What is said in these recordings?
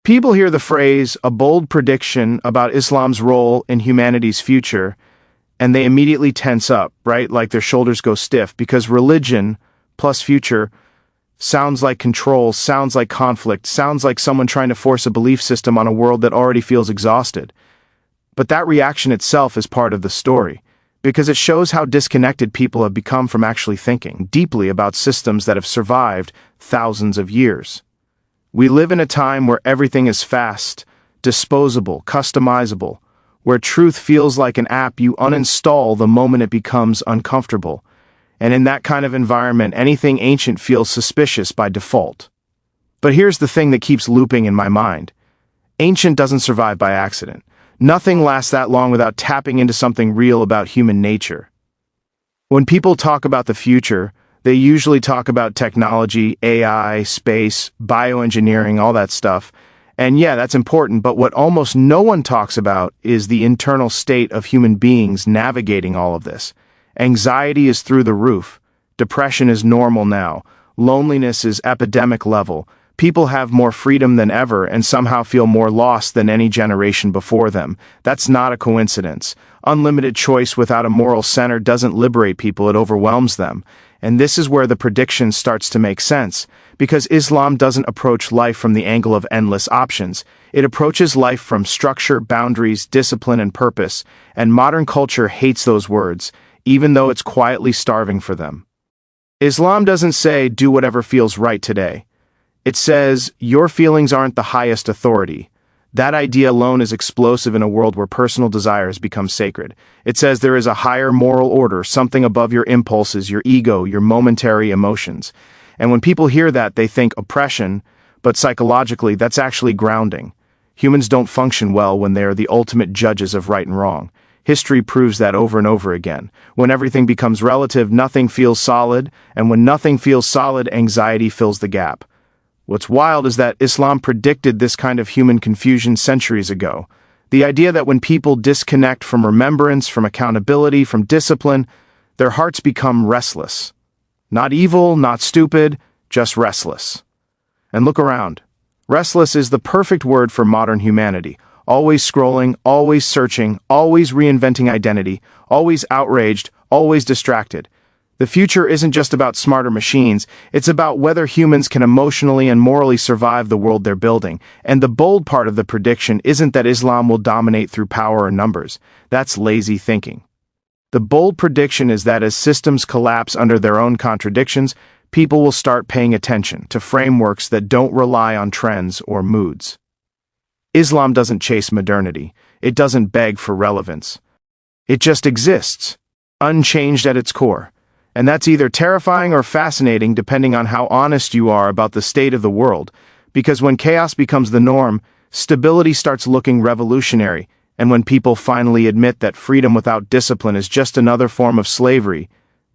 People hear the phrase, a bold prediction about Islam's role in humanity's future, and they immediately tense up, right? Like their shoulders go stiff, because religion plus future sounds like control, sounds like conflict, sounds like someone trying to force a belief system on a world that already feels exhausted. But that reaction itself is part of the story, because it shows how disconnected people have become from actually thinking deeply about systems that have survived thousands of years. We live in a time where everything is fast, disposable, customizable, where truth feels like an app you uninstall the moment it becomes uncomfortable. And in that kind of environment, anything ancient feels suspicious by default. But here's the thing that keeps looping in my mind. Ancient doesn't survive by accident. Nothing lasts that long without tapping into something real about human nature. When people talk about the future, they usually talk about technology, AI, space, bioengineering, all that stuff. And yeah, that's important, but what almost no one talks about is the internal state of human beings navigating all of this. Anxiety is through the roof. Depression is normal now. Loneliness is epidemic level. People have more freedom than ever and somehow feel more lost than any generation before them. That's not a coincidence. Unlimited choice without a moral center doesn't liberate people, it overwhelms them. And this is where the prediction starts to make sense, because Islam doesn't approach life from the angle of endless options. It approaches life from structure, boundaries, discipline, and purpose, and modern culture hates those words, even though it's quietly starving for them. Islam doesn't say, do whatever feels right today. It says, your feelings aren't the highest authority. That idea alone is explosive in a world where personal desires become sacred. It says there is a higher moral order, something above your impulses, your ego, your momentary emotions. And when people hear that, they think oppression, but psychologically, that's actually grounding. Humans don't function well when they are the ultimate judges of right and wrong. History proves that over and over again. When everything becomes relative, nothing feels solid, and when nothing feels solid, anxiety fills the gap. What's wild is that Islam predicted this kind of human confusion centuries ago. The idea that when people disconnect from remembrance, from accountability, from discipline, their hearts become restless. Not evil, not stupid, just restless. And look around. Restless is the perfect word for modern humanity. Always scrolling, always searching, always reinventing identity, always outraged, always distracted. The future isn't just about smarter machines, it's about whether humans can emotionally and morally survive the world they're building. And the bold part of the prediction isn't that Islam will dominate through power or numbers. That's lazy thinking. The bold prediction is that as systems collapse under their own contradictions, people will start paying attention to frameworks that don't rely on trends or moods. Islam doesn't chase modernity. It doesn't beg for relevance. It just exists, unchanged at its core. And that's either terrifying or fascinating depending on how honest you are about the state of the world, because when chaos becomes the norm, stability starts looking revolutionary, and when people finally admit that freedom without discipline is just another form of slavery,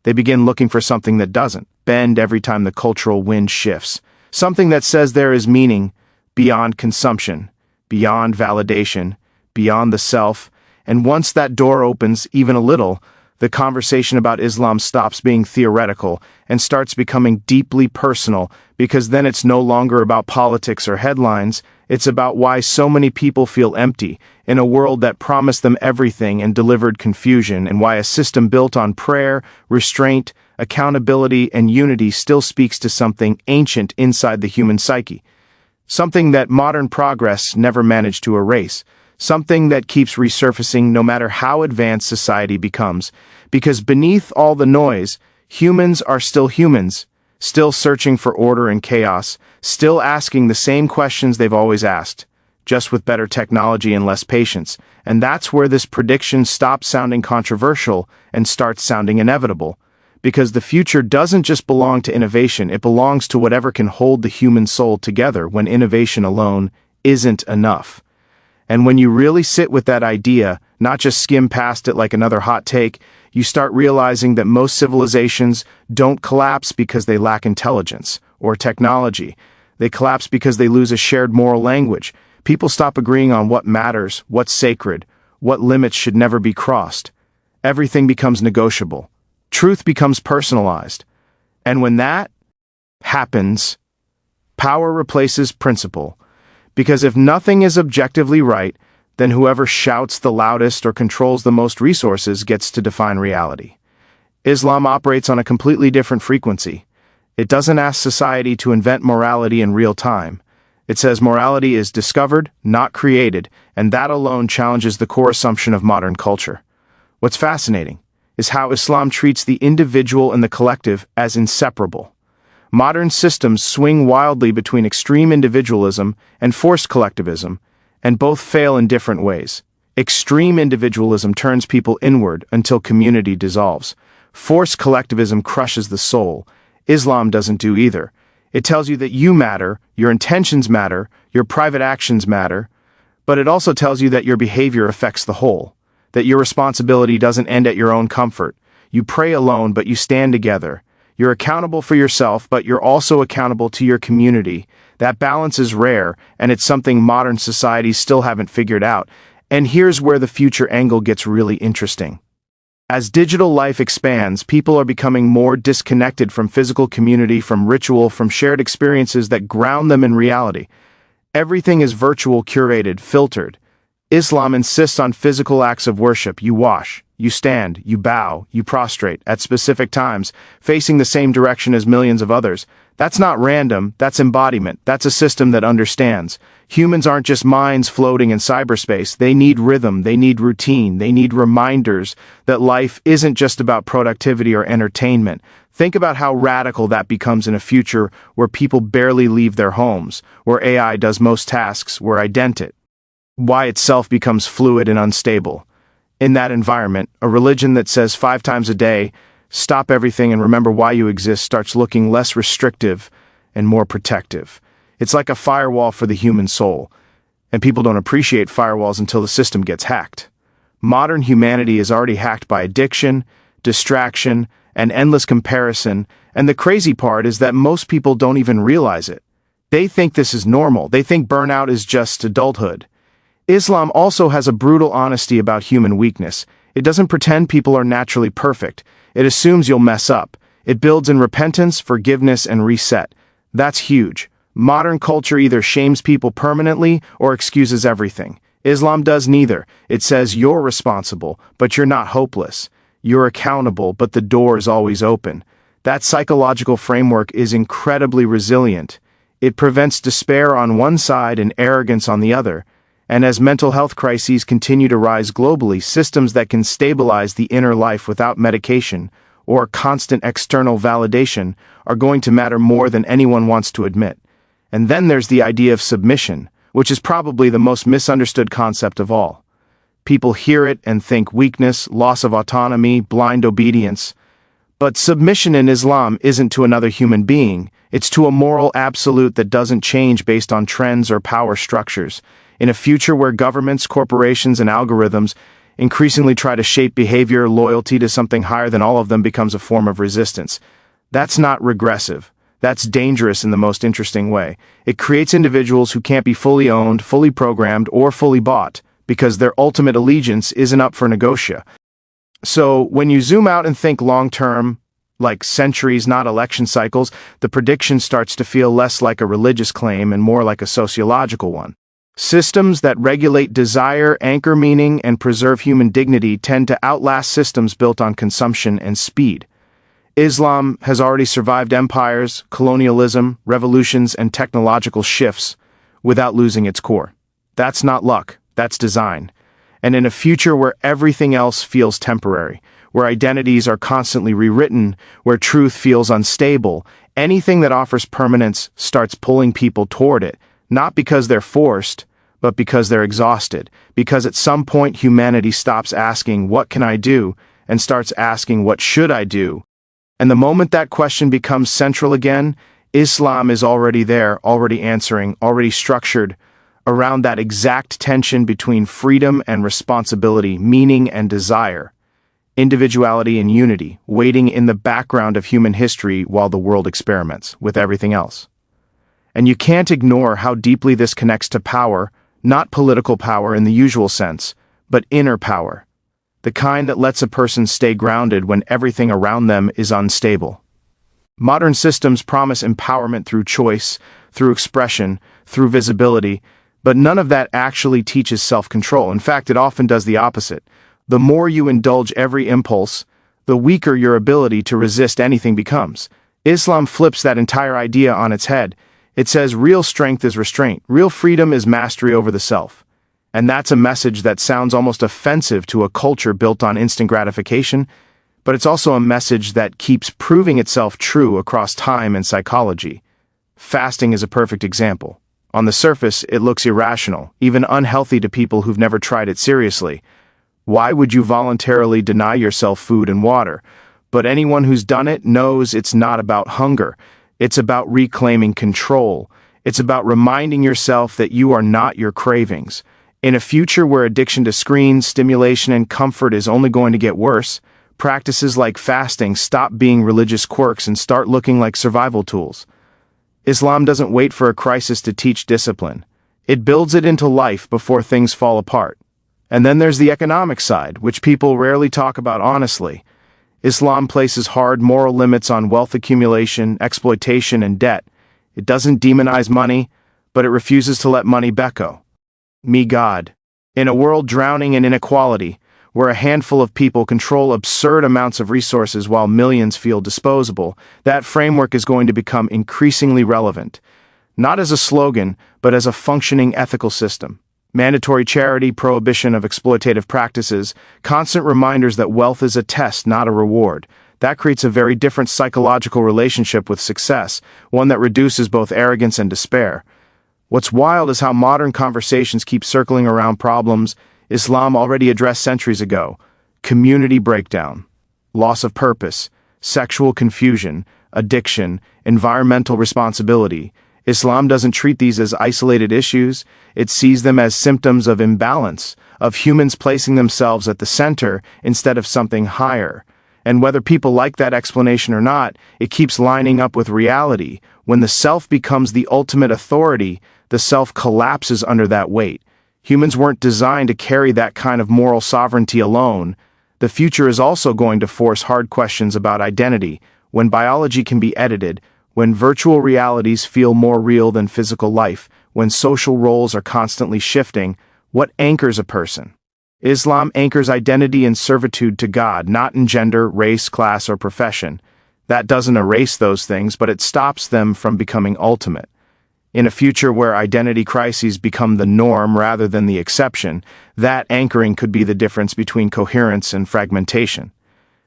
they begin looking for something that doesn't bend every time the cultural wind shifts, something that says there is meaning beyond consumption, beyond validation, beyond the self, and once that door opens even a little, the conversation about Islam stops being theoretical and starts becoming deeply personal, because then it's no longer about politics or headlines, it's about why so many people feel empty in a world that promised them everything and delivered confusion, and why a system built on prayer, restraint, accountability, and unity still speaks to something ancient inside the human psyche. Something that modern progress never managed to erase. Something that keeps resurfacing no matter how advanced society becomes, because beneath all the noise, humans are still humans, still searching for order and chaos, still asking the same questions they've always asked, just with better technology and less patience. And that's where this prediction stops sounding controversial and starts sounding inevitable, because the future doesn't just belong to innovation, it belongs to whatever can hold the human soul together when innovation alone isn't enough. And when you really sit with that idea, not just skim past it like another hot take, you start realizing that most civilizations don't collapse because they lack intelligence or technology. They collapse because they lose a shared moral language. People stop agreeing on what matters, what's sacred, what limits should never be crossed. Everything becomes negotiable. Truth becomes personalized. And when that happens, power replaces principle. Because if nothing is objectively right, then whoever shouts the loudest or controls the most resources gets to define reality. Islam operates on a completely different frequency. It doesn't ask society to invent morality in real time. It says morality is discovered, not created, and that alone challenges the core assumption of modern culture. What's fascinating is how Islam treats the individual and the collective as inseparable. Modern systems swing wildly between extreme individualism and forced collectivism, and both fail in different ways. Extreme individualism turns people inward until community dissolves. Forced collectivism crushes the soul. Islam doesn't do either. It tells you that you matter, your intentions matter, your private actions matter, but it also tells you that your behavior affects the whole, that your responsibility doesn't end at your own comfort. You pray alone, but you stand together. You're accountable for yourself, but you're also accountable to your community. That balance is rare, and it's something modern societies still haven't figured out. And here's where the future angle gets really interesting. As digital life expands, people are becoming more disconnected from physical community, from ritual, from shared experiences that ground them in reality. Everything is virtual, curated, filtered. Islam insists on physical acts of worship. You wash, you stand, you bow, you prostrate at specific times, facing the same direction as millions of others. That's not random, that's embodiment, that's a system that understands. Humans aren't just minds floating in cyberspace. They need rhythm, they need routine, they need reminders that life isn't just about productivity or entertainment. Think about how radical that becomes in a future where people barely leave their homes, where AI does most tasks, where identity itself becomes fluid and unstable. In that environment, a religion that says 5 times a day, stop everything and remember why you exist, starts looking less restrictive and more protective. It's like a firewall for the human soul, and people don't appreciate firewalls until the system gets hacked. Modern humanity is already hacked by addiction, distraction, and endless comparison, and the crazy part is that most people don't even realize it. They think this is normal. They think burnout is just adulthood. Islam also has a brutal honesty about human weakness. It doesn't pretend people are naturally perfect. It assumes you'll mess up. It builds in repentance, forgiveness, and reset. That's huge. Modern culture either shames people permanently or excuses everything. Islam does neither. It says you're responsible, but you're not hopeless. You're accountable, but the door is always open. That psychological framework is incredibly resilient. It prevents despair on one side and arrogance on the other. And as mental health crises continue to rise globally, systems that can stabilize the inner life without medication or constant external validation are going to matter more than anyone wants to admit. And then there's the idea of submission, which is probably the most misunderstood concept of all. People hear it and think weakness, loss of autonomy, blind obedience. But submission in Islam isn't to another human being, it's to a moral absolute that doesn't change based on trends or power structures. In a future where governments, corporations, and algorithms increasingly try to shape behavior, loyalty to something higher than all of them becomes a form of resistance. That's not regressive. That's dangerous in the most interesting way. It creates individuals who can't be fully owned, fully programmed, or fully bought, because their ultimate allegiance isn't up for negotia. So, when you zoom out and think long-term, like centuries, not election cycles, the prediction starts to feel less like a religious claim and more like a sociological one. Systems that regulate desire, anchor meaning, and preserve human dignity tend to outlast systems built on consumption and speed. Islam has already survived empires, colonialism, revolutions, and technological shifts without losing its core. That's not luck, that's design. And in a future where everything else feels temporary, where identities are constantly rewritten, where truth feels unstable, anything that offers permanence starts pulling people toward it. Not because they're forced, but because they're exhausted. Because at some point humanity stops asking, what can I do? And starts asking, what should I do? And the moment that question becomes central again, Islam is already there, already answering, already structured around that exact tension between freedom and responsibility, meaning and desire, individuality and unity, waiting in the background of human history while the world experiments with everything else. And you can't ignore how deeply this connects to power, not political power in the usual sense, but inner power, the kind that lets a person stay grounded when everything around them is unstable. Modern systems promise empowerment through choice, through expression, through visibility, But none of that actually teaches self-control. In fact, it often does the opposite. The more you indulge every impulse, the weaker your ability to resist anything becomes. Islam flips that entire idea on its head. It says real strength is restraint, real freedom is mastery over the self. And that's a message that sounds almost offensive to a culture built on instant gratification, but it's also a message that keeps proving itself true across time and psychology. Fasting is a perfect example. On the surface, it looks irrational, even unhealthy to people who've never tried it seriously. Why would you voluntarily deny yourself food and water? But anyone who's done it knows it's not about hunger. It's about reclaiming control. It's about reminding yourself that you are not your cravings. In a future where addiction to screens, stimulation, and comfort is only going to get worse, practices like fasting stop being religious quirks and start looking like survival tools. Islam doesn't wait for a crisis to teach discipline. It builds it into life before things fall apart. And then there's the economic side, which people rarely talk about honestly. Islam places hard moral limits on wealth accumulation, exploitation, and debt. It doesn't demonize money, but it refuses to let money becko. Me God. In a world drowning in inequality, where a handful of people control absurd amounts of resources while millions feel disposable, that framework is going to become increasingly relevant. Not as a slogan, but as a functioning ethical system. Mandatory charity, prohibition of exploitative practices, constant reminders that wealth is a test, not a reward. That creates a very different psychological relationship with success, one that reduces both arrogance and despair. What's wild is how modern conversations keep circling around problems Islam already addressed centuries ago: community breakdown, loss of purpose, sexual confusion, addiction, environmental responsibility. Islam doesn't treat these as isolated issues. It sees them as symptoms of imbalance, of humans placing themselves at the center instead of something higher. And whether people like that explanation or not, it keeps lining up with reality. When the self becomes the ultimate authority, the self collapses under that weight. Humans weren't designed to carry that kind of moral sovereignty alone. The future is also going to force hard questions about identity. When biology can be edited, when virtual realities feel more real than physical life, when social roles are constantly shifting, what anchors a person? Islam anchors identity in servitude to God, not in gender, race, class, or profession. That doesn't erase those things, but it stops them from becoming ultimate. In a future where identity crises become the norm rather than the exception, that anchoring could be the difference between coherence and fragmentation.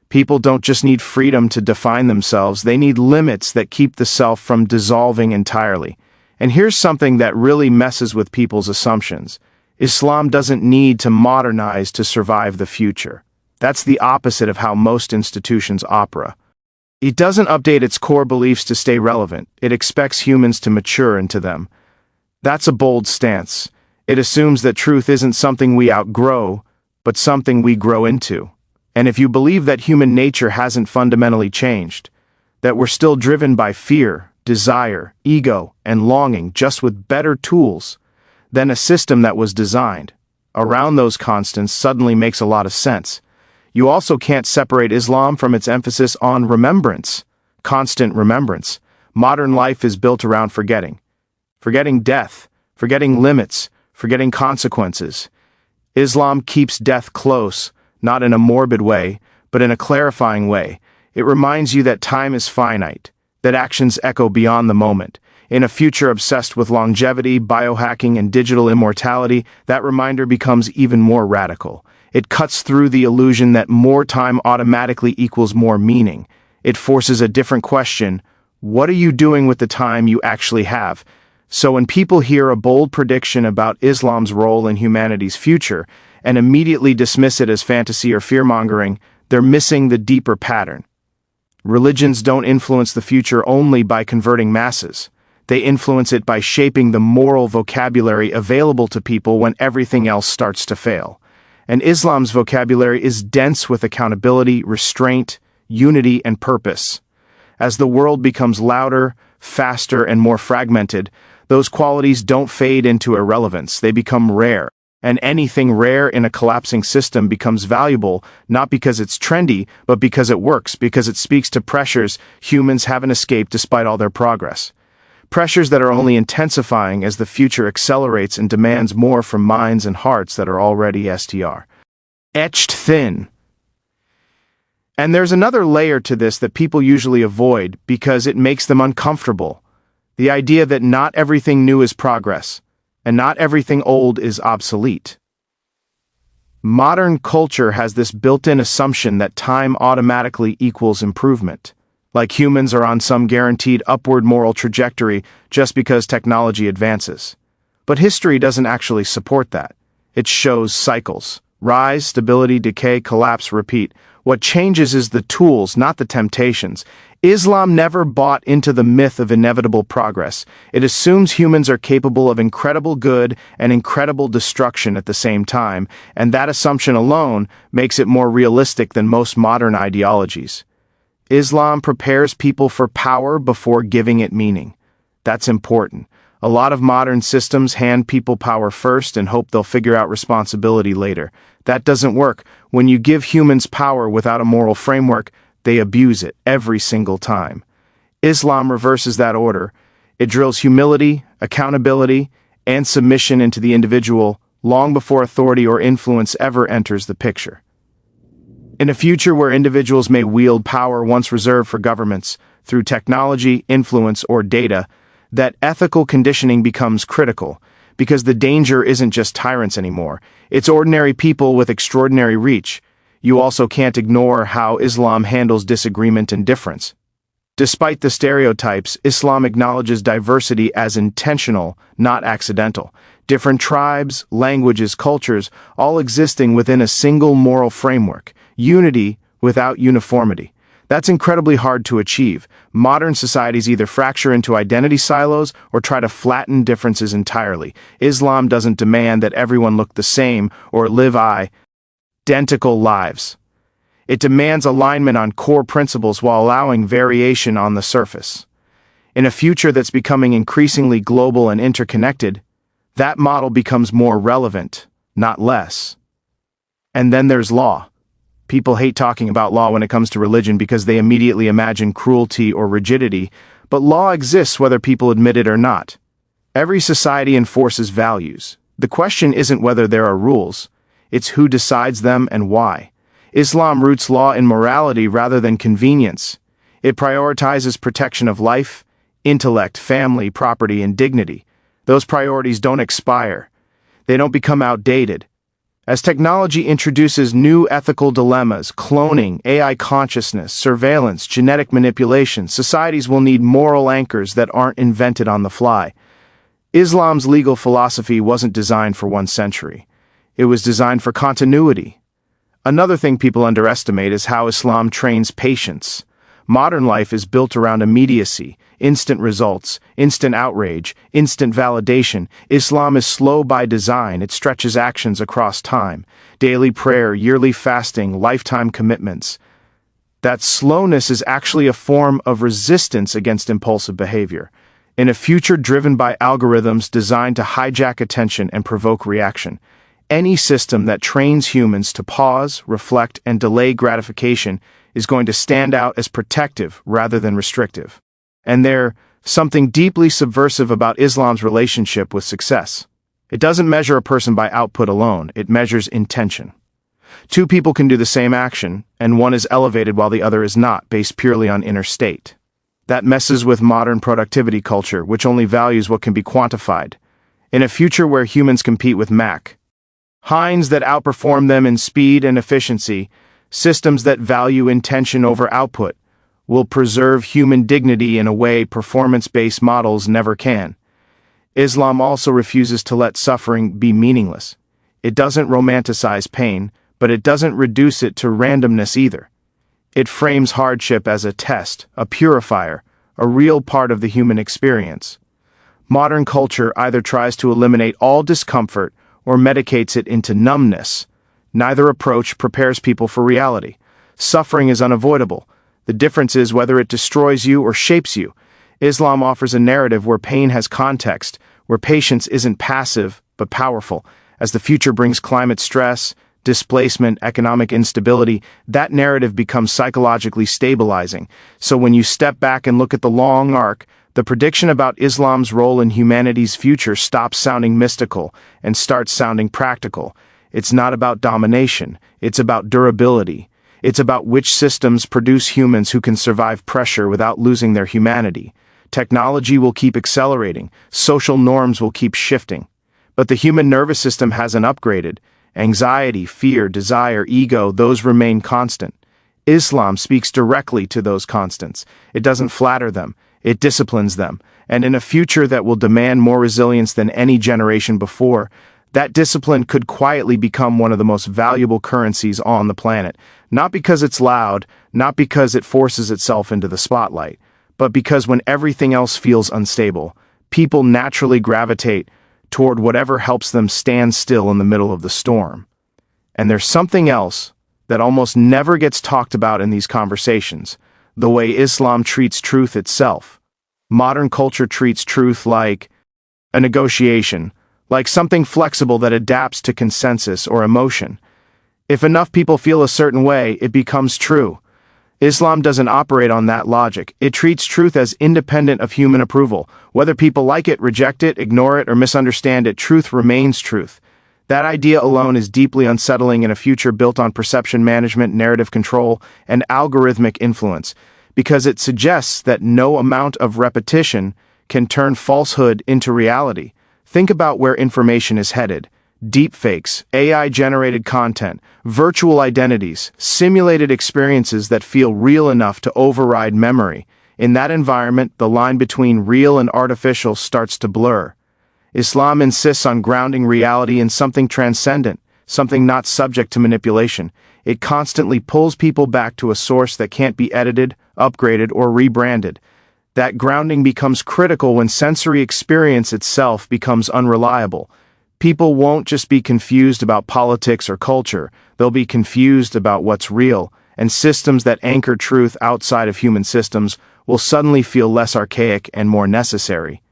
People don't just need freedom to define themselves, they need limits that keep the self from dissolving entirely. And here's something that really messes with people's assumptions. Islam doesn't need to modernize to survive the future. That's the opposite of how most institutions operate. It doesn't update its core beliefs to stay relevant. It expects humans to mature into them. That's a bold stance. It assumes that truth isn't something we outgrow, but something we grow into. And if you believe that human nature hasn't fundamentally changed, that we're still driven by fear, desire, ego, and longing, just with better tools, then a system that was designed around those constants suddenly makes a lot of sense. You also can't separate Islam from its emphasis on remembrance, constant remembrance. Modern life is built around forgetting. Forgetting death, forgetting limits, forgetting consequences. Islam keeps death close, not in a morbid way, but in a clarifying way. It reminds you that time is finite, that actions echo beyond the moment. In a future obsessed with longevity, biohacking, and digital immortality, that reminder becomes even more radical. It cuts through the illusion that more time automatically equals more meaning. It forces a different question: what are you doing with the time you actually have? So when people hear a bold prediction about Islam's role in humanity's future and immediately dismiss it as fantasy or fear-mongering, they're missing the deeper pattern. Religions don't influence the future only by converting masses. They influence it by shaping the moral vocabulary available to people when everything else starts to fail. And Islam's vocabulary is dense with accountability, restraint, unity, and purpose. As the world becomes louder, faster, and more fragmented, those qualities don't fade into irrelevance, they become rare. And anything rare in a collapsing system becomes valuable, not because it's trendy, but because it works, because it speaks to pressures humans haven't escaped despite all their progress. pressures that are only intensifying as the future accelerates and demands more from minds and hearts that are already etched thin. And there's another layer to this that people usually avoid because it makes them uncomfortable. The idea that not everything new is progress, and not everything old is obsolete. Modern culture has this built-in assumption that time automatically equals improvement, like humans are on some guaranteed upward moral trajectory just because technology advances. But history doesn't actually support that. It shows cycles: rise, stability, decay, collapse, repeat. What changes is the tools, not the temptations. Islam never bought into the myth of inevitable progress. It assumes humans are capable of incredible good and incredible destruction at the same time, and that assumption alone makes it more realistic than most modern ideologies. Islam prepares people for power before giving it meaning. That's important. A lot of modern systems hand people power first and hope they'll figure out responsibility later. That doesn't work. When you give humans power without a moral framework, they abuse it every single time. Islam reverses that order. It drills humility, accountability, and submission into the individual long before authority or influence ever enters the picture. In a future where individuals may wield power once reserved for governments through technology, influence, or data, that ethical conditioning becomes critical, because the danger isn't just tyrants anymore. It's ordinary people with extraordinary reach. You also can't ignore how Islam handles disagreement and difference. Despite the stereotypes, Islam acknowledges diversity as intentional, not accidental. Different tribes, languages, cultures, all existing within a single moral framework. Unity without uniformity. That's incredibly hard to achieve. Modern societies either fracture into identity silos or try to flatten differences entirely. Islam doesn't demand that everyone look the same or live identical lives. It demands alignment on core principles while allowing variation on the surface. In a future that's becoming increasingly global and interconnected, that model becomes more relevant, not less. And then there's law. People hate talking about law when it comes to religion because they immediately imagine cruelty or rigidity, but law exists whether people admit it or not. Every society enforces values. The question isn't whether there are rules, it's who decides them and why. Islam roots law in morality rather than convenience. It prioritizes protection of life, intellect, family, property, and dignity. Those priorities don't expire. They don't become outdated. As technology introduces new ethical dilemmas, cloning, AI consciousness, surveillance, genetic manipulation, societies will need moral anchors that aren't invented on the fly. Islam's legal philosophy wasn't designed for one century. It was designed for continuity. Another thing people underestimate is how Islam trains patience. Modern life is built around immediacy, instant results, instant outrage, instant validation. Islam is slow by design. It stretches actions across time. Daily prayer, yearly fasting, lifetime commitments. That slowness is actually a form of resistance against impulsive behavior. In a future driven by algorithms designed to hijack attention and provoke reaction, any system that trains humans to pause, reflect, and delay gratification is going to stand out as protective rather than restrictive. And there's something deeply subversive about Islam's relationship with success. It doesn't measure a person by output alone, it measures intention. Two people can do the same action, and one is elevated while the other is not, based purely on inner state. That messes with modern productivity culture, which only values what can be quantified. In a future where humans compete with machines that outperform them in speed and efficiency, systems that value intention over output will preserve human dignity in a way performance-based models never can. Islam also refuses to let suffering be meaningless. It doesn't romanticize pain, but it doesn't reduce it to randomness either. It frames hardship as a test, a purifier, a real part of the human experience. Modern culture either tries to eliminate all discomfort or medicates it into numbness. Neither approach prepares people for reality. Suffering is unavoidable. The difference is whether it destroys you or shapes you. Islam offers a narrative where pain has context, where patience isn't passive but powerful. As the future brings climate stress, displacement, economic instability, that narrative becomes psychologically stabilizing. So when you step back and look at the long arc, The prediction about Islam's role in humanity's future stops sounding mystical and starts sounding practical. It's not about domination, it's about durability. It's about which systems produce humans who can survive pressure without losing their humanity. Technology will keep accelerating, social norms will keep shifting. But the human nervous system hasn't upgraded. Anxiety, fear, desire, ego, those remain constant. Islam speaks directly to those constants. It doesn't flatter them, it disciplines them. And in a future that will demand more resilience than any generation before, that discipline could quietly become one of the most valuable currencies on the planet. Not because it's loud, not because it forces itself into the spotlight, but because when everything else feels unstable, people naturally gravitate toward whatever helps them stand still in the middle of the storm. And there's something else that almost never gets talked about in these conversations: the way Islam treats truth itself. Modern culture treats truth like a negotiation, like something flexible that adapts to consensus or emotion. If enough people feel a certain way, it becomes true. Islam doesn't operate on that logic. It treats truth as independent of human approval. Whether people like it, reject it, ignore it, or misunderstand it, truth remains truth. That idea alone is deeply unsettling in a future built on perception management, narrative control, and algorithmic influence, because it suggests that no amount of repetition can turn falsehood into reality. Think about where information is headed. Deepfakes, AI-generated content, virtual identities, simulated experiences that feel real enough to override memory. In that environment, the line between real and artificial starts to blur. Islam insists on grounding reality in something transcendent, something not subject to manipulation. It constantly pulls people back to a source that can't be edited, upgraded, or rebranded. That grounding becomes critical when sensory experience itself becomes unreliable. People won't just be confused about politics or culture, they'll be confused about what's real, and systems that anchor truth outside of human systems will suddenly feel less archaic and more necessary.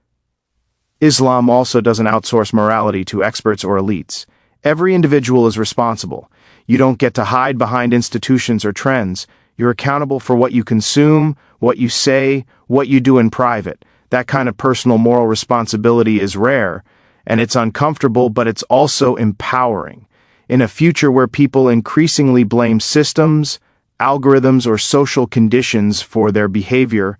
Islam also doesn't outsource morality to experts or elites. Every individual is responsible. You don't get to hide behind institutions or trends. You're accountable for what you consume, what you say, what you do in private. That kind of personal moral responsibility is rare, and it's uncomfortable, but it's also empowering. In a future where people increasingly blame systems, algorithms, or social conditions for their behavior,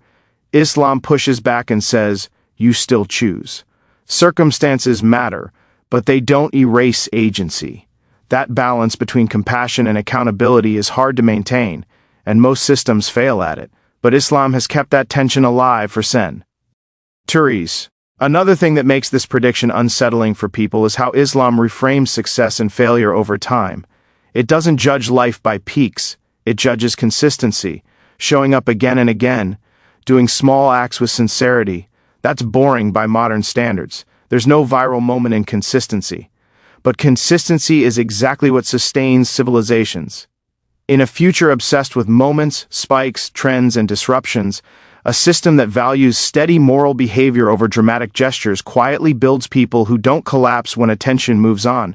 Islam pushes back and says, you still choose. Circumstances matter, but they don't erase agency. That balance between compassion and accountability is hard to maintain, and most systems fail at it, but Islam has kept that tension alive for centuries. Another thing that makes this prediction unsettling for people is how Islam reframes success and failure over time. It doesn't judge life by peaks, it judges consistency, showing up again and again, doing small acts with sincerity. That's boring by modern standards. There's no viral moment in consistency. But consistency is exactly what sustains civilizations. In a future obsessed with moments, spikes, trends, and disruptions, a system that values steady moral behavior over dramatic gestures quietly builds people who don't collapse when attention moves on.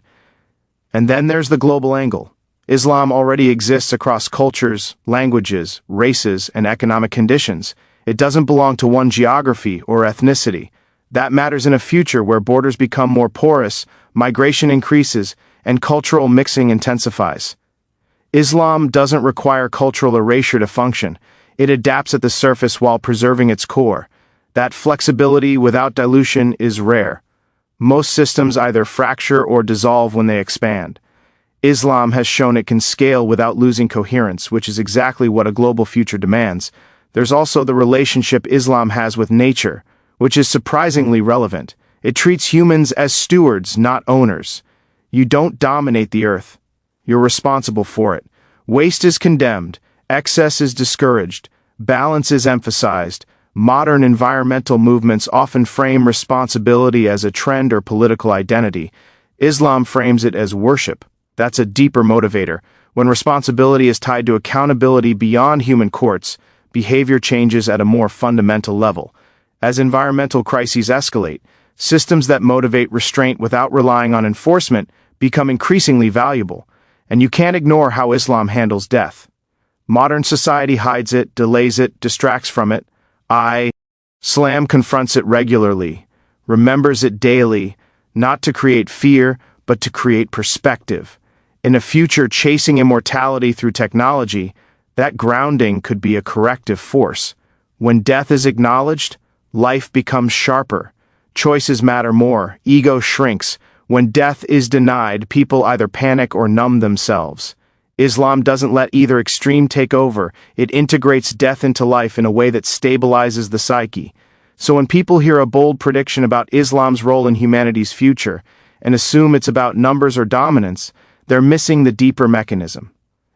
And then there's the global angle. Islam already exists across cultures, languages, races, and economic conditions. It doesn't belong to one geography or ethnicity. That matters in a future where borders become more porous, migration increases, and cultural mixing intensifies. Islam doesn't require cultural erasure to function. It adapts at the surface while preserving its core. That flexibility without dilution is rare. Most systems either fracture or dissolve when they expand. Islam has shown it can scale without losing coherence, which is exactly what a global future demands. There's also the relationship Islam has with nature, which is surprisingly relevant. It treats humans as stewards, not owners. You don't dominate the earth. You're responsible for it. Waste is condemned. Excess is discouraged. Balance is emphasized. Modern environmental movements often frame responsibility as a trend or political identity. Islam frames it as worship. That's a deeper motivator. When responsibility is tied to accountability beyond human courts, behavior changes at a more fundamental level. As environmental crises escalate, systems that motivate restraint without relying on enforcement become increasingly valuable. And you can't ignore how Islam handles death. Modern society hides it, delays it, distracts from it. Islam confronts it regularly, remembers it daily, not to create fear, but to create perspective. In a future chasing immortality through technology, that grounding could be a corrective force. When death is acknowledged, life becomes sharper. Choices matter more, ego shrinks. When death is denied, people either panic or numb themselves. Islam doesn't let either extreme take over, it integrates death into life in a way that stabilizes the psyche. So when people hear a bold prediction about Islam's role in humanity's future, and assume it's about numbers or dominance, they're missing the deeper mechanism.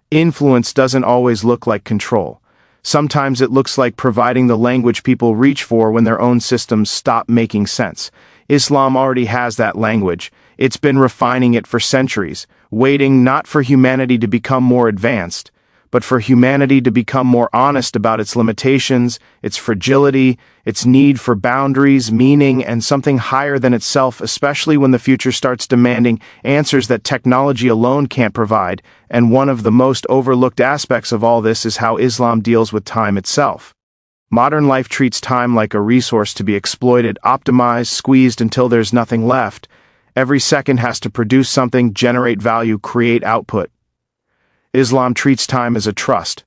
Influence doesn't always look like control. Sometimes it looks like providing the language people reach for when their own systems stop making sense. Islam already has that language. It's been refining it for centuries, waiting not for humanity to become more advanced, but for humanity to become more honest about its limitations, its fragility, its need for boundaries, meaning, and something higher than itself, especially when the future starts demanding answers that technology alone can't provide. And one of the most overlooked aspects of all this is how Islam deals with time itself. Modern life treats time like a resource to be exploited, optimized, squeezed until there's nothing left. Every second has to produce something, generate value, create output. Islam treats time as a trust,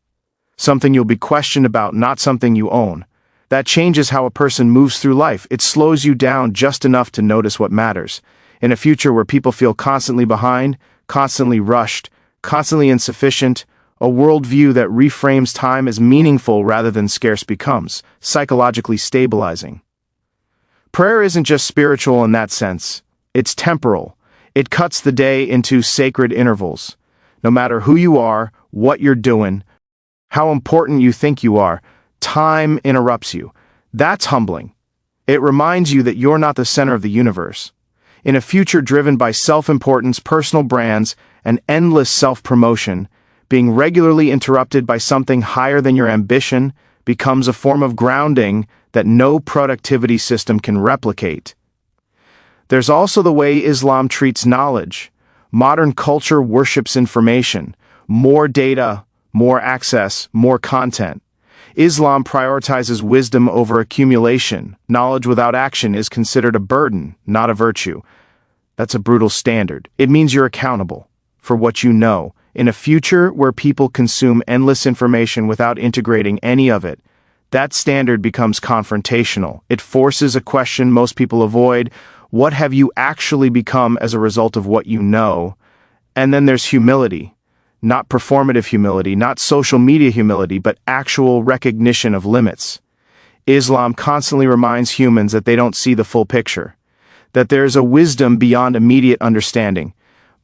something you'll be questioned about, not something you own. That changes how a person moves through life. It slows you down just enough to notice what matters. In a future where people feel constantly behind, constantly rushed, constantly insufficient, a worldview that reframes time as meaningful rather than scarce becomes psychologically stabilizing. Prayer isn't just spiritual in that sense, it's temporal. It cuts the day into sacred intervals. No matter who you are, what you're doing, how important you think you are, time interrupts you. That's humbling. It reminds you that you're not the center of the universe. In a future driven by self-importance, personal brands, and endless self-promotion, being regularly interrupted by something higher than your ambition becomes a form of grounding that no productivity system can replicate. There's also the way Islam treats knowledge. Modern culture worships information. More data, more access, more content. Islam prioritizes wisdom over accumulation. Knowledge without action is considered a burden, not a virtue. That's a brutal standard. It means you're accountable for what you know. In a future where people consume endless information without integrating any of it, that standard becomes confrontational. It forces a question most people avoid. What have you actually become as a result of what you know? And then there's humility. Not performative humility, not social media humility, but actual recognition of limits. Islam constantly reminds humans that they don't see the full picture, that there's a wisdom beyond immediate understanding.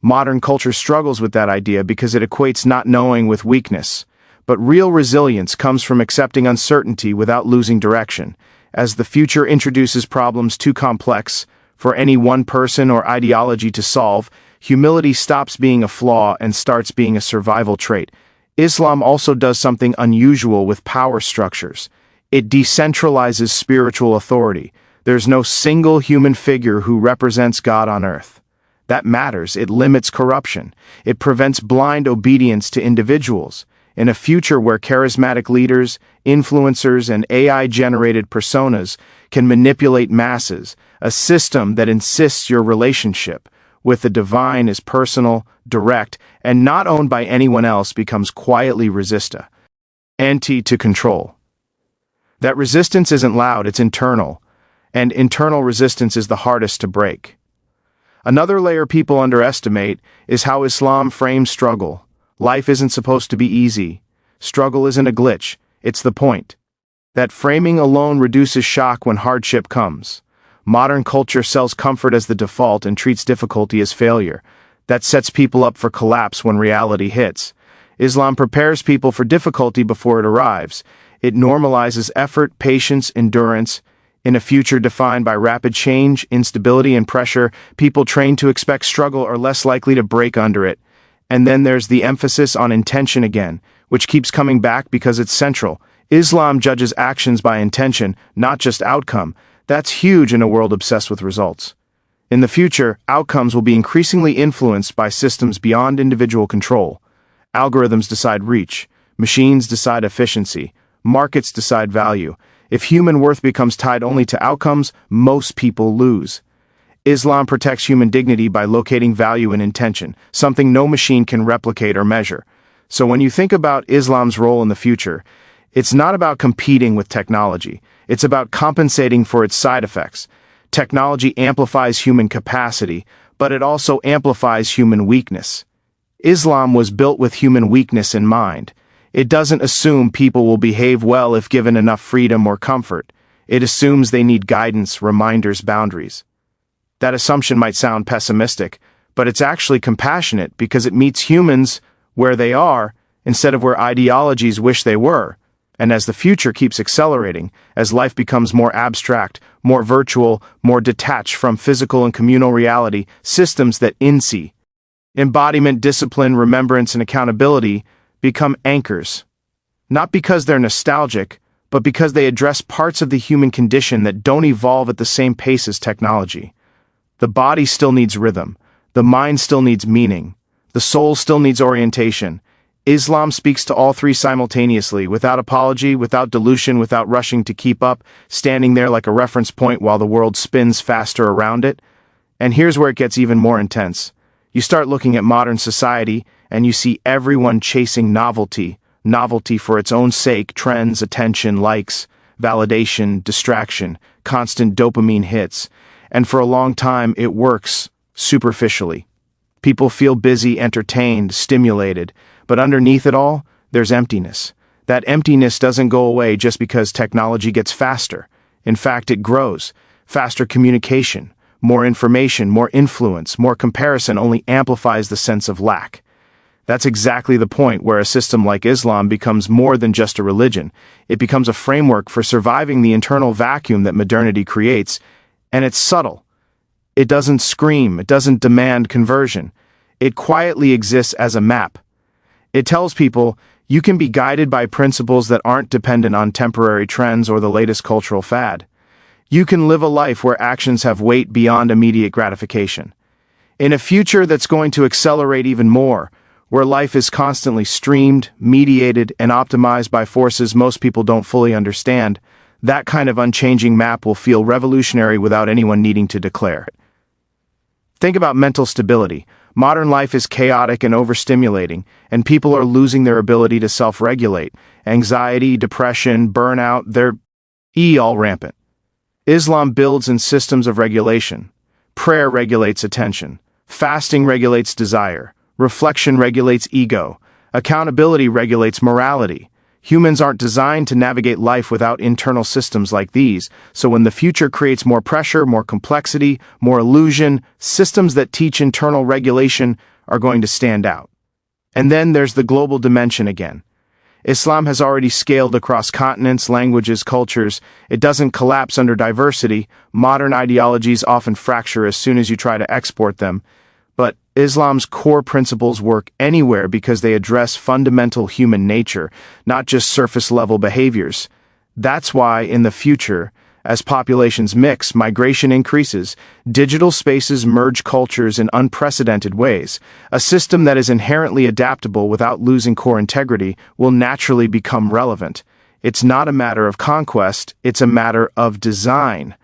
Modern culture struggles with that idea because it equates not knowing with weakness. But real resilience comes from accepting uncertainty without losing direction. As the future introduces problems too complex for any one person or ideology to solve, humility stops being a flaw and starts being a survival trait. Islam also does something unusual with power structures. It decentralizes spiritual authority. There's no single human figure who represents God on earth. That matters. It limits corruption. It prevents blind obedience to individuals. In a future where charismatic leaders, influencers, and AI-generated personas can manipulate masses, a system that insists your relationship with the divine is personal, direct, and not owned by anyone else becomes quietly resistant. To control. That resistance isn't loud, it's internal, and internal resistance is the hardest to break. Another layer people underestimate is how Islam frames struggle. Life isn't supposed to be easy. Struggle isn't a glitch, it's the point. That framing alone reduces shock when hardship comes. Modern culture sells comfort as the default and treats difficulty as failure. That sets people up for collapse when reality hits. Islam prepares people for difficulty before it arrives. It normalizes effort, patience, endurance. In a future defined by rapid change, instability, and pressure, people trained to expect struggle are less likely to break under it. And then there's the emphasis on intention again, which keeps coming back because it's central. Islam judges actions by intention, not just outcome. That's huge in a world obsessed with results. In the future, outcomes will be increasingly influenced by systems beyond individual control. Algorithms decide reach, machines decide efficiency, markets decide value. If human worth becomes tied only to outcomes, most people lose. Islam protects human dignity by locating value in intention, something no machine can replicate or measure. So when you think about Islam's role in the future, it's not about competing with technology. It's about compensating for its side effects. Technology amplifies human capacity, but it also amplifies human weakness. Islam was built with human weakness in mind. It doesn't assume people will behave well if given enough freedom or comfort. It assumes they need guidance, reminders, boundaries. That assumption might sound pessimistic, but it's actually compassionate because it meets humans where they are instead of where ideologies wish they were. And as the future keeps accelerating, as life becomes more abstract, more virtual, more detached from physical and communal reality, systems that embodiment, discipline, remembrance, and accountability become anchors. Not because they're nostalgic, but because they address parts of the human condition that don't evolve at the same pace as technology. The body still needs rhythm. The mind still needs meaning. The soul still needs orientation. Islam speaks to all three simultaneously, without apology, without dilution, without rushing to keep up, standing there like a reference point while the world spins faster around it. And here's where it gets even more intense. You start looking at modern society, and you see everyone chasing novelty for its own sake, trends, attention, likes, validation, distraction, constant dopamine hits. And for a long time, it works superficially. People feel busy, entertained, stimulated, but underneath it all, there's emptiness. That emptiness doesn't go away just because technology gets faster. In fact, it grows. Faster communication, more information, more influence, more comparison only amplifies the sense of lack. That's exactly the point where a system like Islam becomes more than just a religion. It becomes a framework for surviving the internal vacuum that modernity creates, and it's subtle. It doesn't scream, it doesn't demand conversion. It quietly exists as a map. It tells people you can be guided by principles that aren't dependent on temporary trends or the latest cultural fad. You can live a life where actions have weight beyond immediate gratification. In a future that's going to accelerate even more, where life is constantly streamed, mediated, and optimized by forces most people don't fully understand, that kind of unchanging map will feel revolutionary without anyone needing to declare it. Think about mental stability. Modern life is chaotic and overstimulating, and people are losing their ability to self-regulate. Anxiety, depression, burnout, they're all rampant. Islam builds in systems of regulation. Prayer regulates attention. Fasting regulates desire. Reflection regulates ego. Accountability regulates morality. Humans aren't designed to navigate life without internal systems like these, so when the future creates more pressure, more complexity, more illusion, systems that teach internal regulation are going to stand out. And then there's the global dimension again. Islam has already scaled across continents, languages, cultures. It doesn't collapse under diversity. Modern ideologies often fracture as soon as you try to export them. But Islam's core principles work anywhere because they address fundamental human nature, not just surface-level behaviors. That's why, in the future, as populations mix, migration increases, digital spaces merge cultures in unprecedented ways, a system that is inherently adaptable without losing core integrity will naturally become relevant. It's not a matter of conquest, it's a matter of design.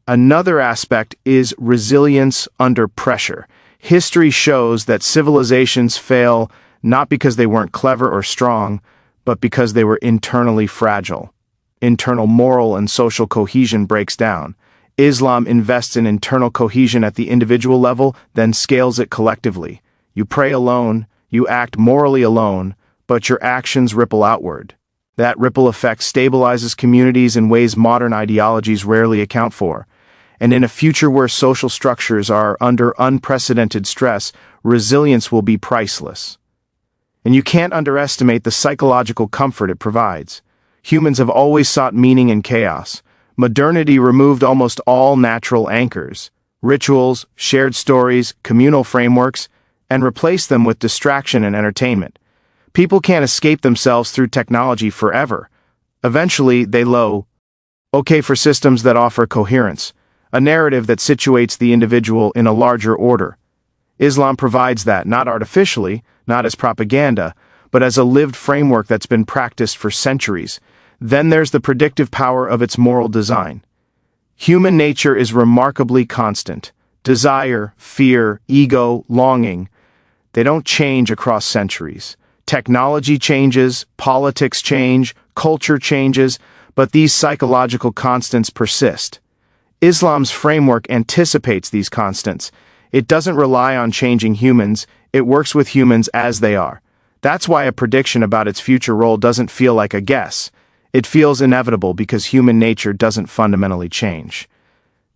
Another aspect is resilience under pressure. History shows that civilizations fail not because they weren't clever or strong, but because they were internally fragile. Internal moral and social cohesion breaks down. Islam invests in internal cohesion at the individual level, then scales it collectively. You pray alone, you act morally alone, but your actions ripple outward. That ripple effect stabilizes communities in ways modern ideologies rarely account for. And in a future where social structures are under unprecedented stress, resilience will be priceless. And you can't underestimate the psychological comfort it provides. Humans have always sought meaning in chaos. Modernity removed almost all natural anchors, rituals, shared stories, communal frameworks, and replaced them with distraction and entertainment. People can't escape themselves through technology forever. Eventually, they okay for systems that offer coherence, a narrative that situates the individual in a larger order. Islam provides that, not artificially, not as propaganda, but as a lived framework that's been practiced for centuries. Then there's the predictive power of its moral design. Human nature is remarkably constant. Desire, fear, ego, longing, they don't change across centuries. Technology changes, politics change, culture changes, but these psychological constants persist. Islam's framework anticipates these constants. It doesn't rely on changing humans, it works with humans as they are. That's why a prediction about its future role doesn't feel like a guess. It feels inevitable because human nature doesn't fundamentally change.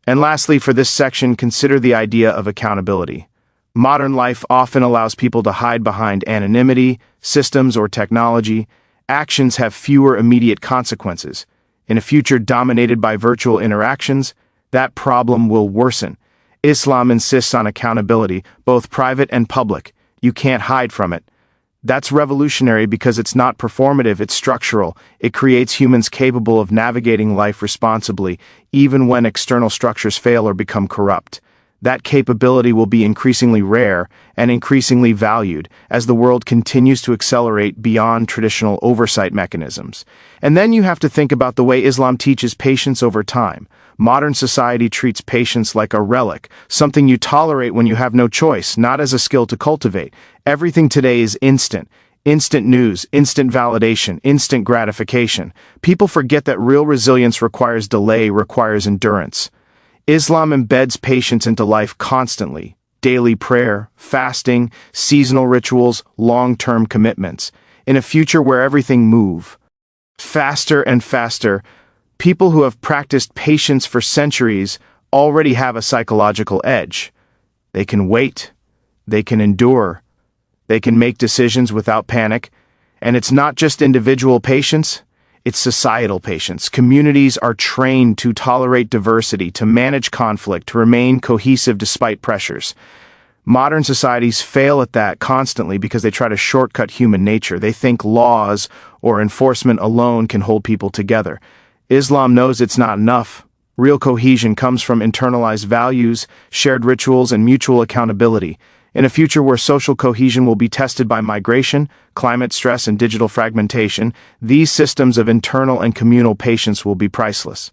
And lastly, for this section, consider the idea of accountability. Modern life often allows people to hide behind anonymity, systems, or technology. Actions have fewer immediate consequences. In a future dominated by virtual interactions, that problem will worsen. Islam insists on accountability, both private and public. You can't hide from it. That's revolutionary because it's not performative, it's structural. It creates humans capable of navigating life responsibly, even when external structures fail or become corrupt. That capability will be increasingly rare and increasingly valued as the world continues to accelerate beyond traditional oversight mechanisms. And then you have to think about the way Islam teaches patience over time. Modern society treats patience like a relic, something you tolerate when you have no choice, not as a skill to cultivate. Everything today is instant. Instant news, instant validation, instant gratification. People forget that real resilience requires delay, requires endurance. Islam embeds patience into life constantly. Daily prayer, fasting, seasonal rituals, long-term commitments. In a future where everything moves faster and faster, people who have practiced patience for centuries already have a psychological edge. They can wait. They can endure. They can make decisions without panic. And it's not just individual patience. It's societal patience. Communities are trained to tolerate diversity, to manage conflict, to remain cohesive despite pressures. Modern societies fail at that constantly because they try to shortcut human nature. They think laws or enforcement alone can hold people together. Islam knows it's not enough. Real cohesion comes from internalized values, shared rituals, and mutual accountability. In a future where social cohesion will be tested by migration, climate stress, and digital fragmentation, these systems of internal and communal patience will be priceless.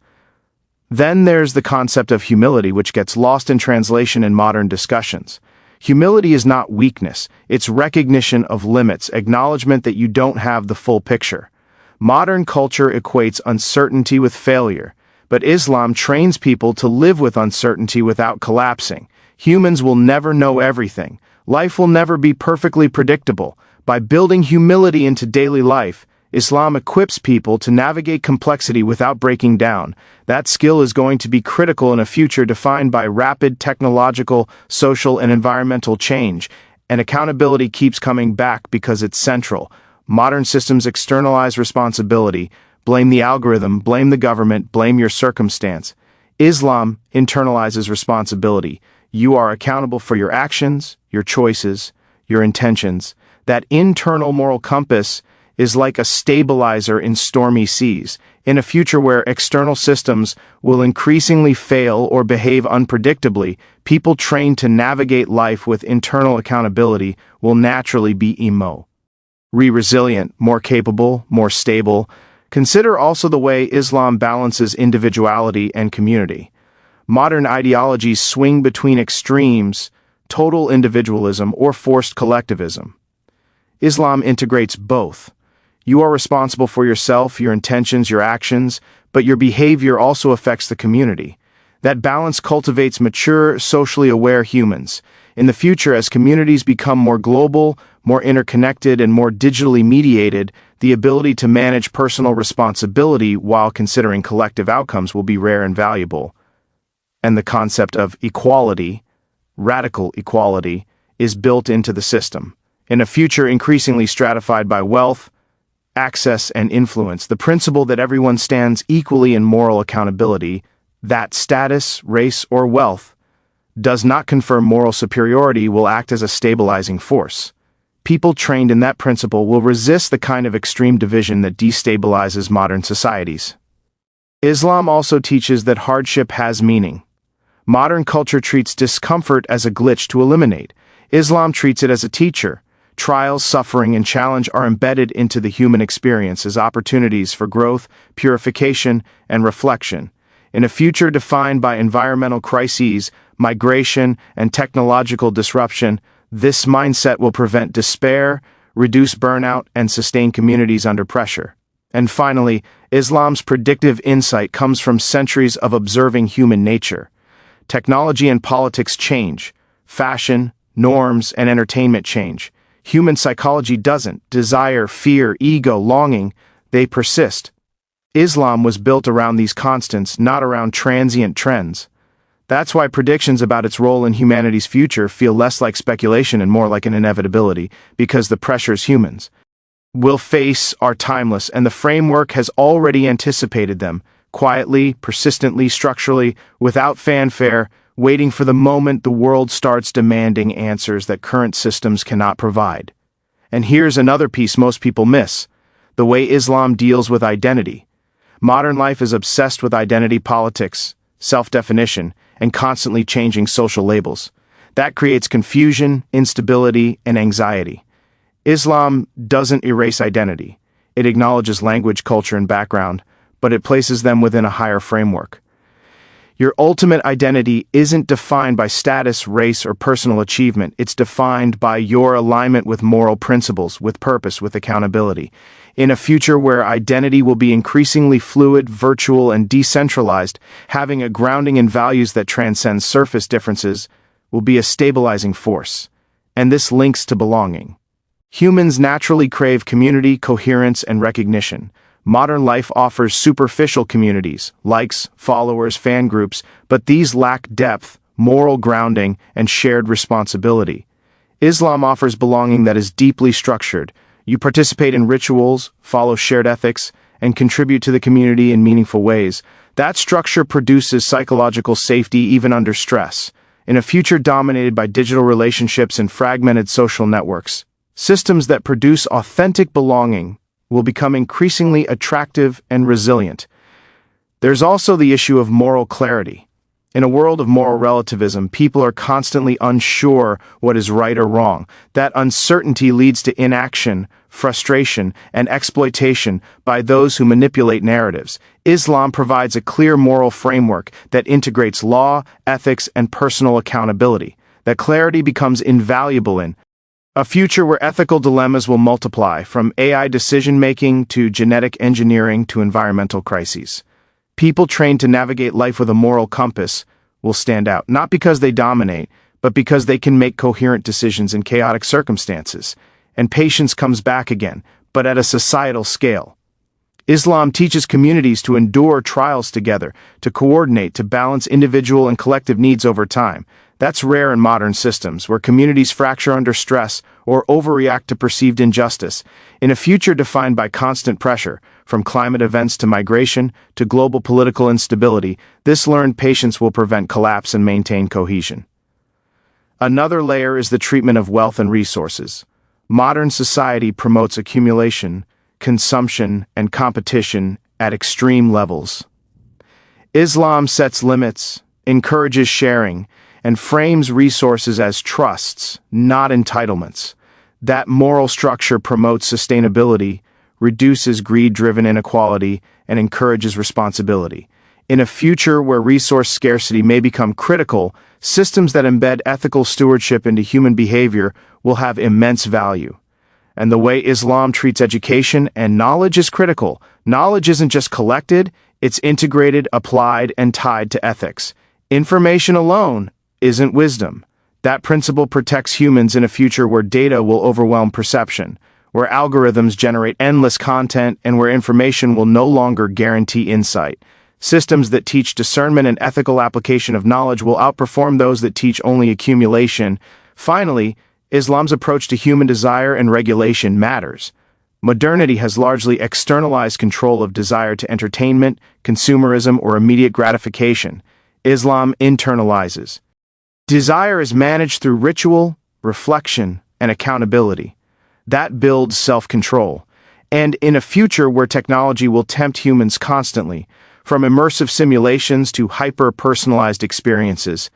Then there's the concept of humility, which gets lost in translation in modern discussions. Humility is not weakness, it's recognition of limits, acknowledgement that you don't have the full picture. Modern culture equates uncertainty with failure, but Islam trains people to live with uncertainty without collapsing. Humans will never know everything. Life will never be perfectly predictable. By building humility into daily life, Islam equips people to navigate complexity without breaking down. That skill is going to be critical in a future defined by rapid technological, social, and environmental change, and accountability keeps coming back because it's central. Modern systems externalize responsibility. Blame the algorithm, blame the government, blame your circumstance. Islam internalizes responsibility. You are accountable for your actions, your choices, your intentions. That internal moral compass is like a stabilizer in stormy seas. In a future where external systems will increasingly fail or behave unpredictably, people trained to navigate life with internal accountability will naturally be resilient, more capable, more stable. Consider also the way Islam balances individuality and community. Modern ideologies swing between extremes, total individualism or forced collectivism. Islam integrates both. You are responsible for yourself, your intentions, your actions, but your behavior also affects the community. That balance cultivates mature, socially aware humans. In the future, as communities become more global, more interconnected, and more digitally mediated, the ability to manage personal responsibility while considering collective outcomes will be rare and valuable. And the concept of equality, radical equality, is built into the system. In a future increasingly stratified by wealth, access, and influence, the principle that everyone stands equally in moral accountability, that status, race, or wealth, does not confer moral superiority, will act as a stabilizing force. People trained in that principle will resist the kind of extreme division that destabilizes modern societies. Islam also teaches that hardship has meaning. Modern culture treats discomfort as a glitch to eliminate. Islam treats it as a teacher. Trials, suffering, and challenge are embedded into the human experience as opportunities for growth, purification, and reflection. In a future defined by environmental crises, migration, and technological disruption, this mindset will prevent despair, reduce burnout, and sustain communities under pressure. And finally, Islam's predictive insight comes from centuries of observing human nature. Technology and politics change. Fashion, norms, and entertainment change. Human psychology doesn't. Desire, fear, ego, longing, they persist. Islam was built around these constants, not around transient trends. That's why predictions about its role in humanity's future feel less like speculation and more like an inevitability, because the pressures humans will face are timeless, and the framework has already anticipated them, quietly, persistently, structurally, without fanfare, waiting for the moment the world starts demanding answers that current systems cannot provide. And here's another piece most people miss: the way Islam deals with identity. Modern life is obsessed with identity politics, self-definition, and constantly changing social labels. That creates confusion, instability, and anxiety. Islam doesn't erase identity. It acknowledges language, culture, and background, but it places them within a higher framework. Your ultimate identity isn't defined by status, race, or personal achievement. It's defined by your alignment with moral principles, with purpose, with accountability. In a future where identity will be increasingly fluid, virtual, and decentralized, having a grounding in values that transcend surface differences will be a stabilizing force. And this links to belonging. Humans naturally crave community, coherence, and recognition. Modern life offers superficial communities, likes, followers, fan groups, but these lack depth, moral grounding, and shared responsibility. Islam offers belonging that is deeply structured. You participate in rituals, follow shared ethics, and contribute to the community in meaningful ways. That structure produces psychological safety even under stress. In a future dominated by digital relationships and fragmented social networks, systems that produce authentic belonging will become increasingly attractive and resilient. There's also the issue of moral clarity. In a world of moral relativism, people are constantly unsure what is right or wrong. That uncertainty leads to inaction, frustration, and exploitation by those who manipulate narratives. Islam provides a clear moral framework that integrates law, ethics, and personal accountability. That clarity becomes invaluable in a future where ethical dilemmas will multiply, from AI decision-making to genetic engineering to environmental crises. People trained to navigate life with a moral compass will stand out, not because they dominate, but because they can make coherent decisions in chaotic circumstances. And patience comes back again, but at a societal scale. Islam teaches communities to endure trials together, to coordinate, to balance individual and collective needs over time. That's rare in modern systems, where communities fracture under stress or overreact to perceived injustice. In a future defined by constant pressure, from climate events to migration to global political instability, this learned patience will prevent collapse and maintain cohesion. Another layer is the treatment of wealth and resources. Modern society promotes accumulation, consumption, and competition at extreme levels. Islam sets limits, encourages sharing, and frames resources as trusts, not entitlements. That moral structure promotes sustainability, reduces greed-driven inequality, and encourages responsibility. In a future where resource scarcity may become critical, systems that embed ethical stewardship into human behavior will have immense value. And the way Islam treats education and knowledge is critical. Knowledge isn't just collected, it's integrated, applied, and tied to ethics. Information alone isn't wisdom. That principle protects humans in a future where data will overwhelm perception, where algorithms generate endless content, and where information will no longer guarantee insight. Systems that teach discernment and ethical application of knowledge will outperform those that teach only accumulation. Finally, Islam's approach to human desire and regulation matters. Modernity has largely externalized control of desire to entertainment, consumerism, or immediate gratification. Islam internalizes. Desire is managed through ritual, reflection, and accountability. That builds self-control. And in a future where technology will tempt humans constantly, from immersive simulations to hyper-personalized experiences,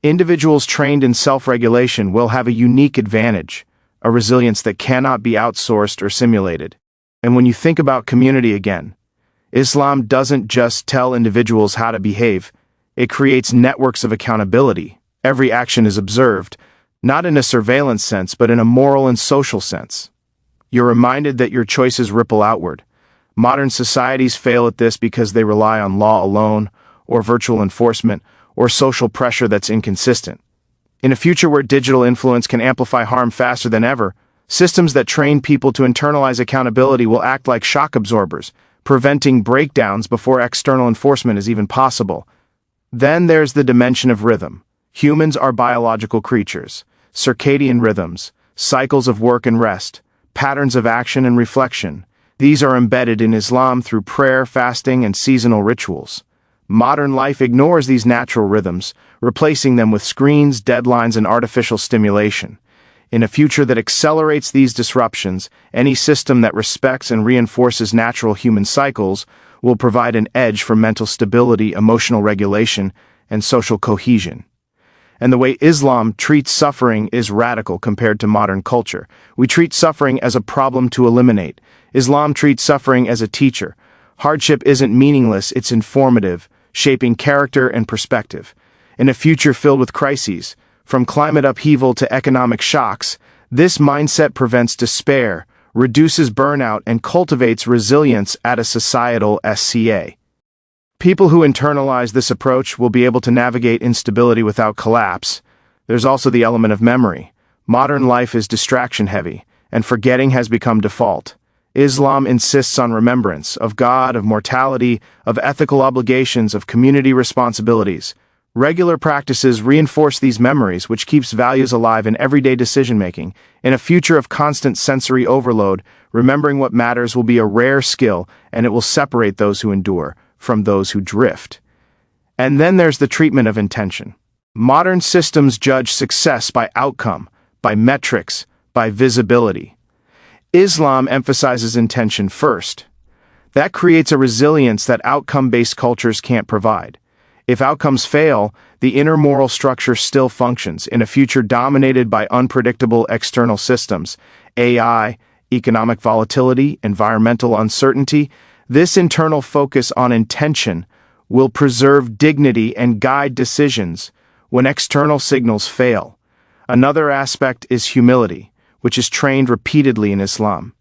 individuals trained in self-regulation will have a unique advantage, a resilience that cannot be outsourced or simulated. And when you think about community again, Islam doesn't just tell individuals how to behave, it creates networks of accountability. Every action is observed, not in a surveillance sense, but in a moral and social sense. You're reminded that your choices ripple outward. Modern societies fail at this because they rely on law alone, or virtual enforcement, or social pressure that's inconsistent. In a future where digital influence can amplify harm faster than ever, systems that train people to internalize accountability will act like shock absorbers, preventing breakdowns before external enforcement is even possible. Then there's the dimension of rhythm. Humans are biological creatures. Circadian rhythms, cycles of work and rest, patterns of action and reflection. These are embedded in Islam through prayer, fasting, and seasonal rituals. Modern life ignores these natural rhythms, replacing them with screens, deadlines, and artificial stimulation. In a future that accelerates these disruptions, any system that respects and reinforces natural human cycles will provide an edge for mental stability, emotional regulation, and social cohesion. And the way Islam treats suffering is radical compared to modern culture. We treat suffering as a problem to eliminate. Islam treats suffering as a teacher. Hardship isn't meaningless, it's informative, shaping character and perspective. In a future filled with crises, from climate upheaval to economic shocks, this mindset prevents despair, reduces burnout, and cultivates resilience at a societal scale. People who internalize this approach will be able to navigate instability without collapse. There's also the element of memory. Modern life is distraction-heavy, and forgetting has become default. Islam insists on remembrance of God, of mortality, of ethical obligations, of community responsibilities. Regular practices reinforce these memories, which keeps values alive in everyday decision-making. In a future of constant sensory overload, remembering what matters will be a rare skill, and it will separate those who endure from those who drift. And then there's the treatment of intention. Modern systems judge success by outcome, by metrics, by visibility. Islam emphasizes intention first. That creates a resilience that outcome-based cultures can't provide. If outcomes fail, the inner moral structure still functions. In a future dominated by unpredictable external systems, AI, economic volatility, environmental uncertainty, this internal focus on intention will preserve dignity and guide decisions when external signals fail. Another aspect is humility, which is trained repeatedly in Islam.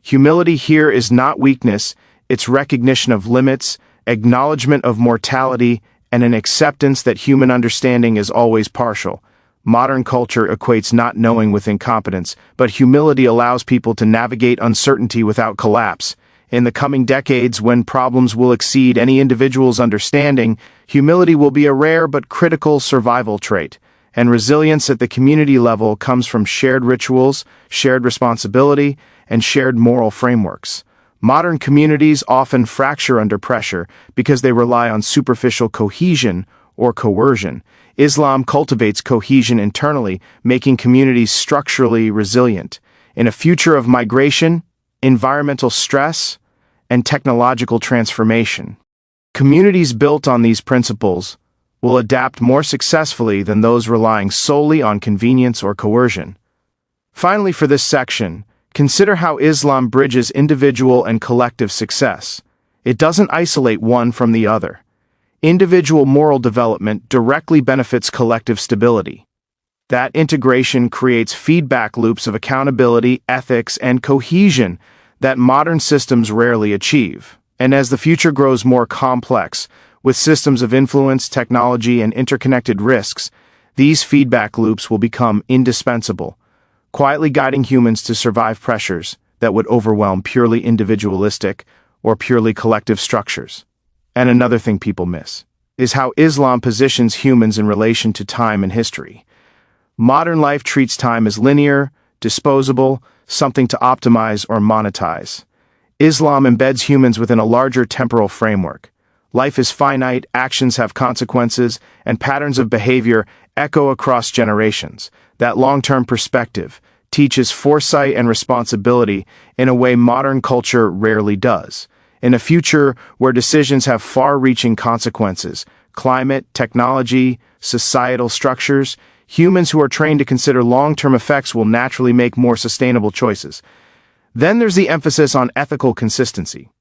Humility here is not weakness, it's recognition of limits, acknowledgement of mortality, and an acceptance that human understanding is always partial. Modern culture equates not knowing with incompetence, but humility allows people to navigate uncertainty without collapse. In the coming decades, when problems will exceed any individual's understanding, humility will be a rare but critical survival trait. And resilience at the community level comes from shared rituals, shared responsibility, and shared moral frameworks. Modern communities often fracture under pressure because they rely on superficial cohesion or coercion. Islam cultivates cohesion internally, making communities structurally resilient. In a future of migration, environmental stress, and technological transformation, communities built on these principles will adapt more successfully than those relying solely on convenience or coercion. Finally, for this section, consider how Islam bridges individual and collective success. It doesn't isolate one from the other. Individual moral development directly benefits collective stability. That integration creates feedback loops of accountability, ethics, and cohesion that modern systems rarely achieve. And as the future grows more complex, with systems of influence, technology, and interconnected risks, these feedback loops will become indispensable, quietly guiding humans to survive pressures that would overwhelm purely individualistic or purely collective structures. And another thing people miss is how Islam positions humans in relation to time and history. Modern life treats time as linear, disposable, something to optimize or monetize. Islam embeds humans within a larger temporal framework. Life is finite, actions have consequences, and patterns of behavior echo across generations. That long-term perspective teaches foresight and responsibility in a way modern culture rarely does. In a future where decisions have far-reaching consequences, climate, technology, societal structures, Humans who are trained to consider long-term effects will naturally make more sustainable choices. Then there's the emphasis on ethical consistency.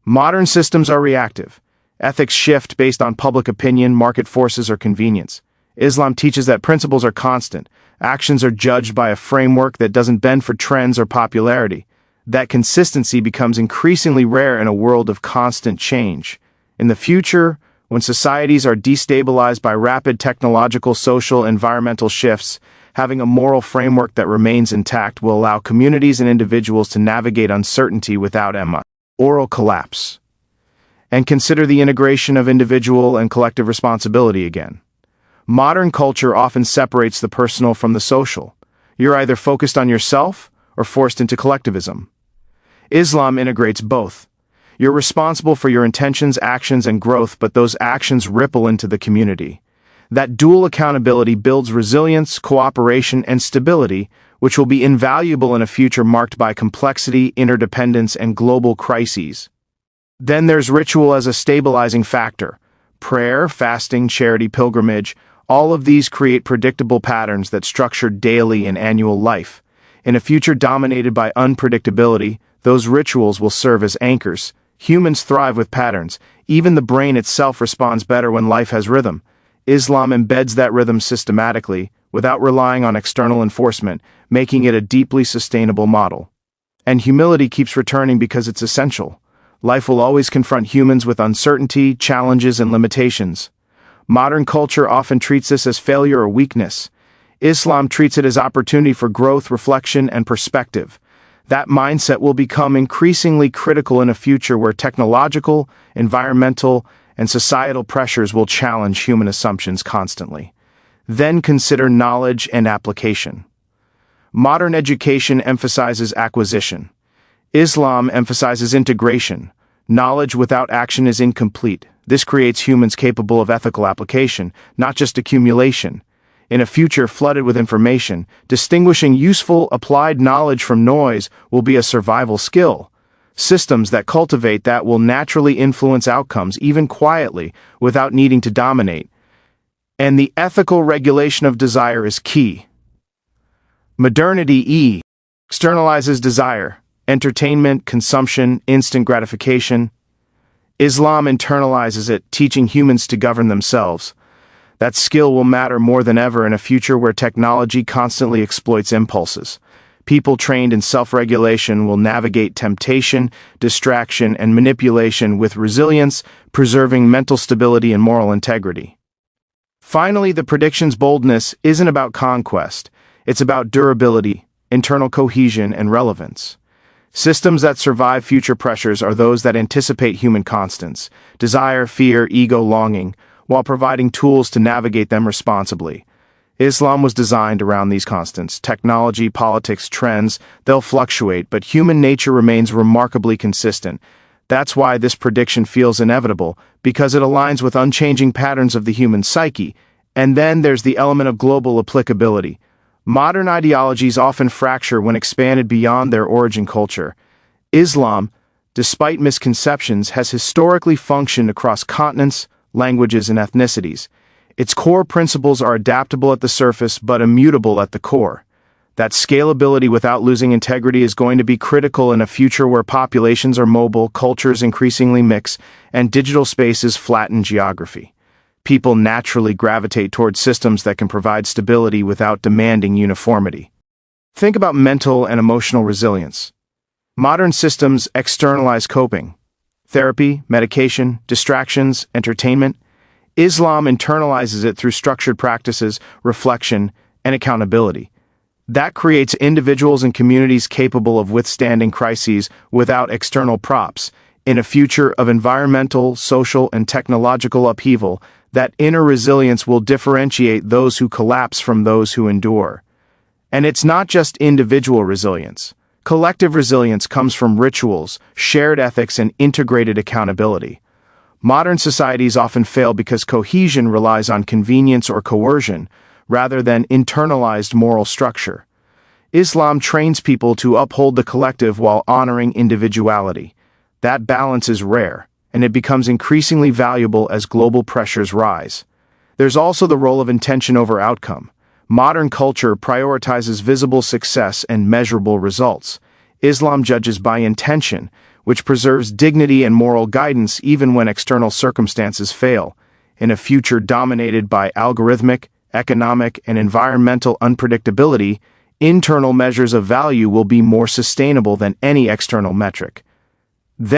Modern systems are reactive. Ethics shift based on public opinion, market forces, or convenience. Islam teaches that principles are constant. Actions are judged by a framework that doesn't bend for trends or popularity. That consistency becomes increasingly rare in a world of constant change. In the future, when societies are destabilized by rapid technological, social, environmental shifts, having a moral framework that remains intact will allow communities and individuals to navigate uncertainty without moral collapse. And consider the integration of individual and collective responsibility again. Modern culture often separates the personal from the social. You're either focused on yourself or forced into collectivism. Islam integrates both. You're responsible for your intentions, actions, and growth, but those actions ripple into the community. That dual accountability builds resilience, cooperation, and stability, which will be invaluable in a future marked by complexity, interdependence, and global crises. Then there's ritual as a stabilizing factor. Prayer, fasting, charity, pilgrimage, all of these create predictable patterns that structure daily and annual life. In a future dominated by unpredictability, those rituals will serve as anchors. Humans thrive with patterns. Even the brain itself responds better when life has rhythm. Islam embeds that rhythm systematically, without relying on external enforcement, making it a deeply sustainable model. And humility keeps returning because it's essential. Life will always confront humans with uncertainty, challenges, and limitations. Modern culture often treats this as failure or weakness. Islam treats it as opportunity for growth, reflection, and perspective. That mindset will become increasingly critical in a future where technological, environmental, and societal pressures will challenge human assumptions constantly. Then consider knowledge and application. Modern education emphasizes acquisition. Islam emphasizes integration. Knowledge without action is incomplete. This creates humans capable of ethical application, not just accumulation. In a future flooded with information, distinguishing useful, applied knowledge from noise will be a survival skill. Systems that cultivate that will naturally influence outcomes, even quietly, without needing to dominate. And the ethical regulation of desire is key. Modernity externalizes desire, entertainment, consumption, instant gratification. Islam internalizes it, teaching humans to govern themselves. That skill will matter more than ever in a future where technology constantly exploits impulses. People trained in self-regulation will navigate temptation, distraction, and manipulation with resilience, preserving mental stability and moral integrity. Finally, the prediction's boldness isn't about conquest. It's about durability, internal cohesion, and relevance. Systems that survive future pressures are those that anticipate human constants, desire, fear, ego, longing, while providing tools to navigate them responsibly. Islam was designed around these constants. Technology, politics, trends, they'll fluctuate, but human nature remains remarkably consistent. That's why this prediction feels inevitable, because it aligns with unchanging patterns of the human psyche. And then there's the element of global applicability. Modern ideologies often fracture when expanded beyond their origin culture. Islam, despite misconceptions, has historically functioned across continents, languages, and ethnicities. Its core principles are adaptable at the surface but immutable at the core. That scalability without losing integrity is going to be critical in a future where populations are mobile, cultures increasingly mix, and digital spaces flatten geography. People naturally gravitate towards systems that can provide stability without demanding uniformity. Think about mental and emotional resilience. Modern systems externalize coping. Therapy, medication, distractions, entertainment. Islam internalizes it through structured practices, reflection, and accountability. That creates individuals and communities capable of withstanding crises without external props. In a future of environmental, social, and technological upheaval, that inner resilience will differentiate those who collapse from those who endure. And it's not just individual resilience. Collective resilience comes from rituals, shared ethics, and integrated accountability. Modern societies often fail because cohesion relies on convenience or coercion, rather than internalized moral structure. Islam trains people to uphold the collective while honoring individuality. That balance is rare, and it becomes increasingly valuable as global pressures rise. There's also the role of intention over outcome. Modern culture prioritizes visible success and measurable results. Islam judges by intention, which preserves dignity and moral guidance even when external circumstances fail. In a future dominated by algorithmic, economic, and environmental unpredictability, internal measures of value will be more sustainable than any external metric.